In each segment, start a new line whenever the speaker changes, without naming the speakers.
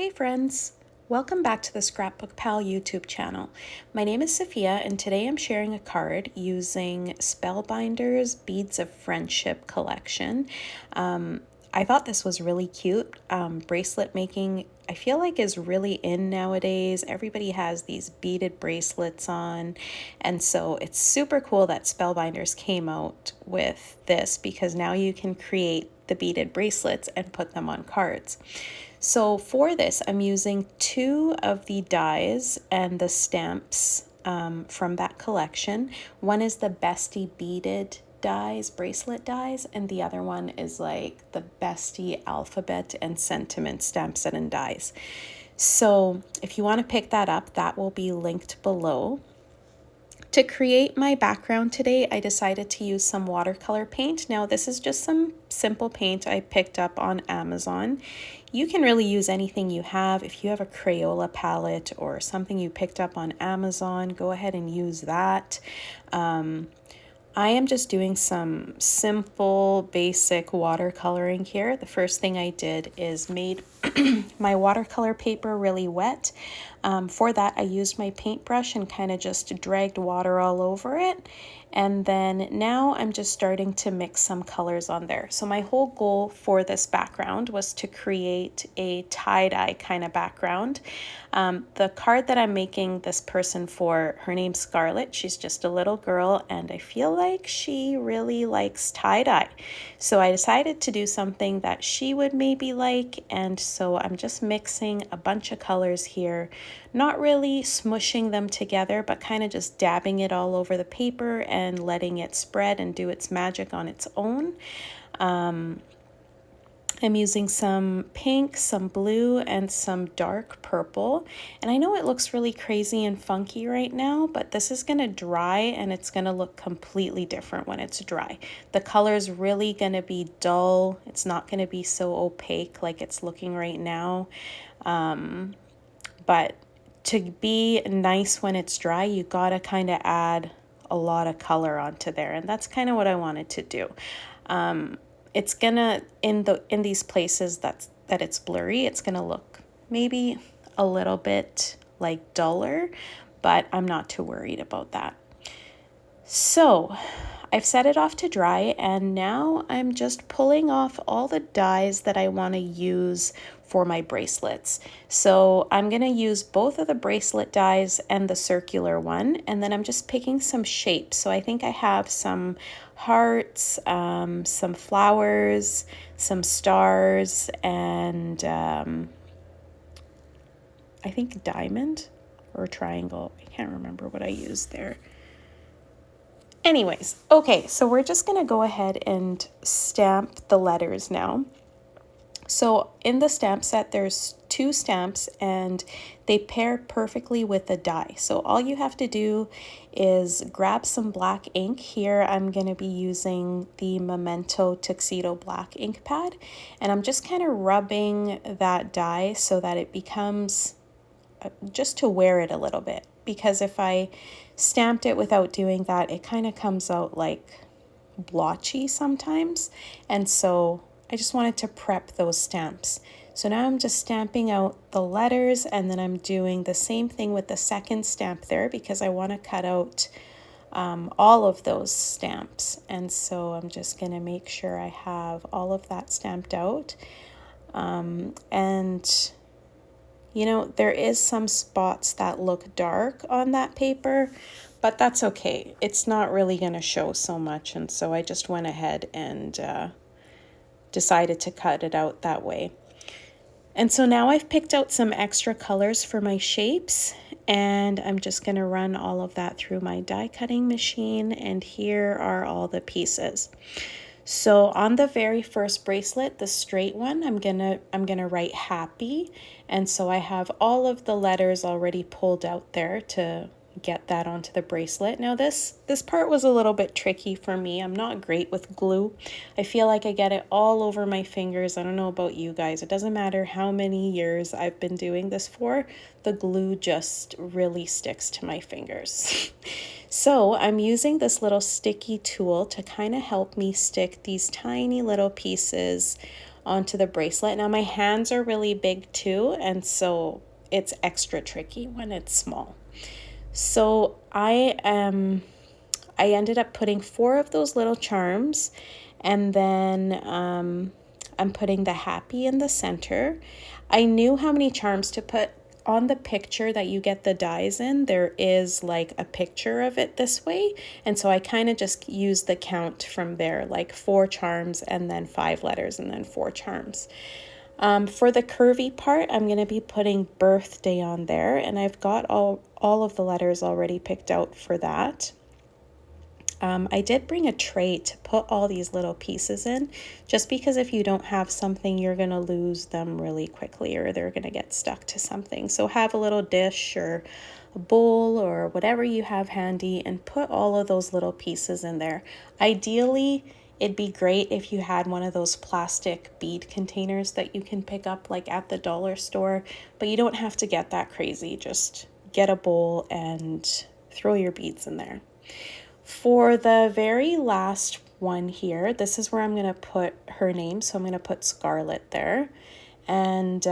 Hey friends! Welcome back to the ScrapbookPal YouTube channel. My name is Sophia and today I'm sharing a card using Spellbinders Beads of Friendship collection. I thought this was really cute. Bracelet making, I feel like, is really in nowadays. Everybody has these beaded bracelets on, and so it's super cool that Spellbinders came out with this because now you can create the beaded bracelets and put them on cards. So for this, I'm using two of the dies and the stamps from that collection. One is the Bestie Beaded dies, bracelet dies, and the other one is like the Bestie alphabet and sentiment stamp set and dies. So if you want to pick that up, that will be linked below. To create my background today, I decided to use some watercolor paint. Now, this is just some simple paint I picked up on Amazon. You can really use anything you have. If you have a Crayola palette or something you picked up on Amazon, go ahead and use that. I am just doing some simple, basic watercoloring here. The first thing I did is made my watercolor paper really wet. For that, I used my paintbrush and kind of just dragged water all over it. And then now I'm just starting to mix some colors on there. So my whole goal for this background was to create a tie-dye kind of background. The card that I'm making this person for, her name's Scarlett. She's just a little girl and I feel like she really likes tie-dye. So I decided to do something that she would maybe like, and so I'm just mixing a bunch of colors here, not really smushing them together, but kind of just dabbing it all over the paper and letting it spread and do its magic on its own. I'm using some pink, some blue, and some dark purple. And I know it looks really crazy and funky right now, but this is gonna dry and it's gonna look completely different when it's dry. The color's really gonna be dull. It's not gonna be so opaque like it's looking right now. But to be nice when it's dry, you gotta kind of add a lot of color onto there. And that's kind of what I wanted to do. It's gonna, in these places that it's blurry, it's gonna look maybe a little bit like duller, but I'm not too worried about that. So I've set it off to dry and now I'm just pulling off all the dies that I want to use for my bracelets. So I'm going to use both of the bracelet dies and the circular one, and then I'm just picking some shapes. So I think I have some hearts, some flowers, some stars, and I think diamond or triangle. I can't remember what I used there. Anyways, okay, so we're just gonna go ahead and stamp the letters now. So in the stamp set, there's two stamps and they pair perfectly with the die. So all you have to do is grab some black ink. Here I'm gonna be using the Memento Tuxedo black ink pad, and I'm just kind of rubbing that die so that it becomes, just to wear it a little bit. Because if I stamped it without doing that, it kind of comes out like blotchy sometimes. And so I just wanted to prep those stamps. So now I'm just stamping out the letters, and then I'm doing the same thing with the second stamp there because I want to cut out all of those stamps. And so I'm just going to make sure I have all of that stamped out. And you know, there is some spots that look dark on that paper, but that's okay. It's not really going to show so much, and so I just went ahead and decided to cut it out that way. And so now I've picked out some extra colors for my shapes, and I'm just going to run all of that through my die cutting machine, and here are all the pieces. So on the very first bracelet, the straight one, I'm gonna write happy, and so I have all of the letters already pulled out there to get that onto the bracelet. Now this part was a little bit tricky for me. I'm not great with glue. I feel like I get it all over my fingers. I don't know about you guys. It doesn't matter how many years I've been doing this for, the glue just really sticks to my fingers. So I'm using this little sticky tool to kind of help me stick these tiny little pieces onto the bracelet. Now my hands are really big too, and so it's extra tricky when it's small. So I ended up putting 4 of those little charms, and then I'm putting the happy in the center. I knew how many charms to put. On the picture that you get the dies in, there is like a picture of it this way, and so I kind of just used the count from there, like 4 charms and then 5 letters and then 4 charms. For the curvy part, I'm going to be putting birthday on there, and I've got all of the letters already picked out for that. I did bring a tray to put all these little pieces in, just because if you don't have something, you're going to lose them really quickly, or they're going to get stuck to something. So have a little dish or a bowl or whatever you have handy and put all of those little pieces in there. Ideally, it'd be great if you had one of those plastic bead containers that you can pick up like at the dollar store, but you don't have to get that crazy. Just get a bowl and throw your beads in there. For the very last one here, this is where I'm going to put her name. So I'm going to put Scarlet there. And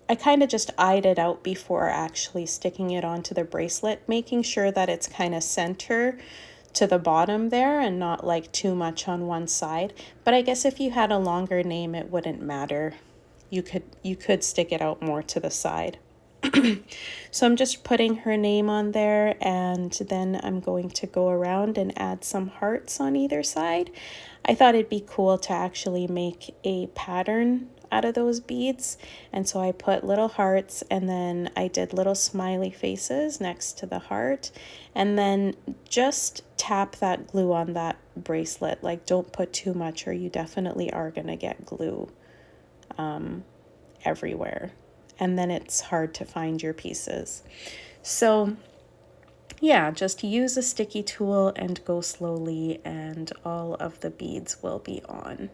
I kind of just eyed it out before actually sticking it onto the bracelet, making sure that it's kind of center to the bottom there and not like too much on one side. But I guess if you had a longer name, it wouldn't matter. You could stick it out more to the side. So I'm just putting her name on there, and then I'm going to go around and add some hearts on either side. I thought it'd be cool to actually make a pattern out of those beads, and so I put little hearts, and then I did little smiley faces next to the heart, and then just tap that glue on that bracelet. Like, don't put too much or you definitely are gonna get glue everywhere, and then it's hard to find your pieces. So yeah, just use a sticky tool and go slowly, and all of the beads will be on.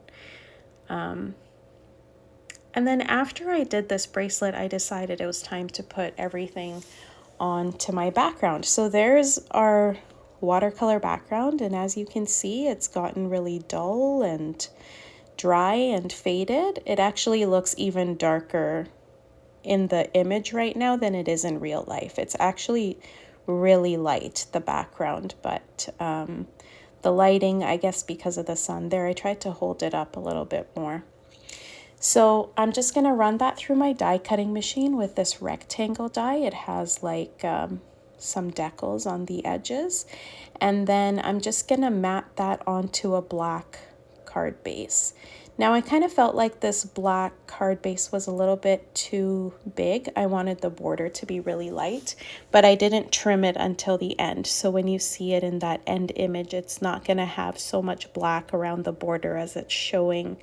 And then after I did this bracelet, I decided it was time to put everything onto my background. So there's our watercolor background, and as you can see, it's gotten really dull and dry and faded. It actually looks even darker in the image right now than it is in real life. It's actually really light, the background, but the lighting, I guess because of the sun there, I tried to hold it up a little bit more. So I'm just going to run that through my die cutting machine with this rectangle die. It has like some decals on the edges, and then I'm just going to mat that onto a black card base. Now I kind of felt like this black card base was a little bit too big. I wanted the border to be really light, but I didn't trim it until the end. So when you see it in that end image, it's not going to have so much black around the border as it's showing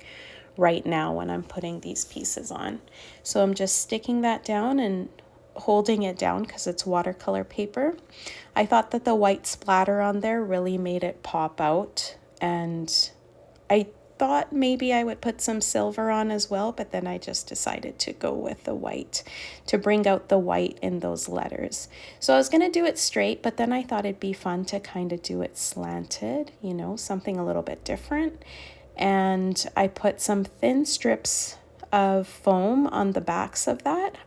right now when I'm putting these pieces on. So I'm just sticking that down and holding it down because it's watercolor paper. I thought that the white splatter on there really made it pop out, and I thought maybe I would put some silver on as well, but then I just decided to go with the white to bring out the white in those letters. So I was going to do it straight, but then I thought it'd be fun to kind of do it slanted, you know, something a little bit different. And I put some thin strips of foam on the backs of that.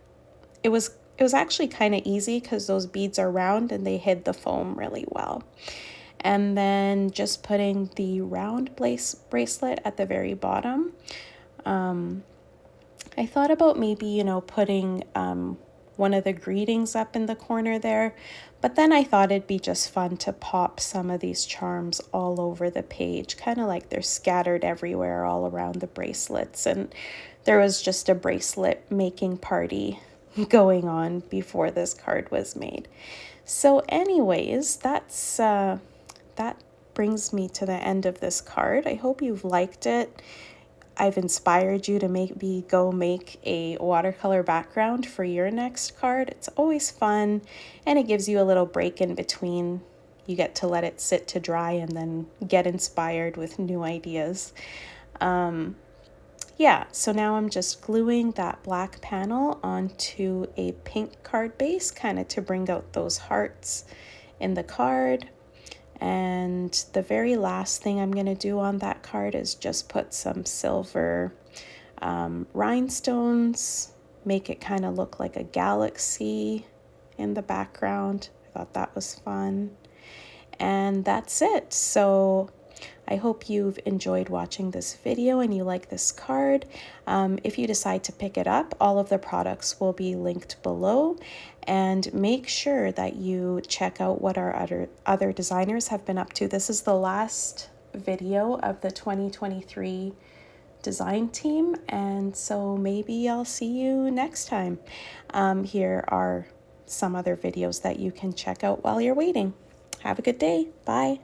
It was actually kind of easy because those beads are round and they hid the foam really well. And then just putting the round bracelet at the very bottom. I thought about maybe, you know, putting one of the greetings up in the corner there, but then I thought it'd be just fun to pop some of these charms all over the page, kind of like they're scattered everywhere all around the bracelets, and there was just a bracelet making party going on before this card was made. So anyways, that brings me to the end of this card. I hope you've liked it. I've inspired you to maybe go make a watercolor background for your next card. It's always fun, and it gives you a little break in between. You get to let it sit to dry and then get inspired with new ideas. Yeah, so now I'm just gluing that black panel onto a pink card base, kind of to bring out those hearts in the card. And the very last thing I'm going to do on that card is just put some silver rhinestones, make it kind of look like a galaxy in the background. I thought that was fun. And that's it. So I hope you've enjoyed watching this video and you like this card. If you decide to pick it up, all of the products will be linked below. And make sure that you check out what our other designers have been up to. This is the last video of the 2023 design team, and so maybe I'll see you next time. Here are some other videos that you can check out while you're waiting. Have a good day. Bye.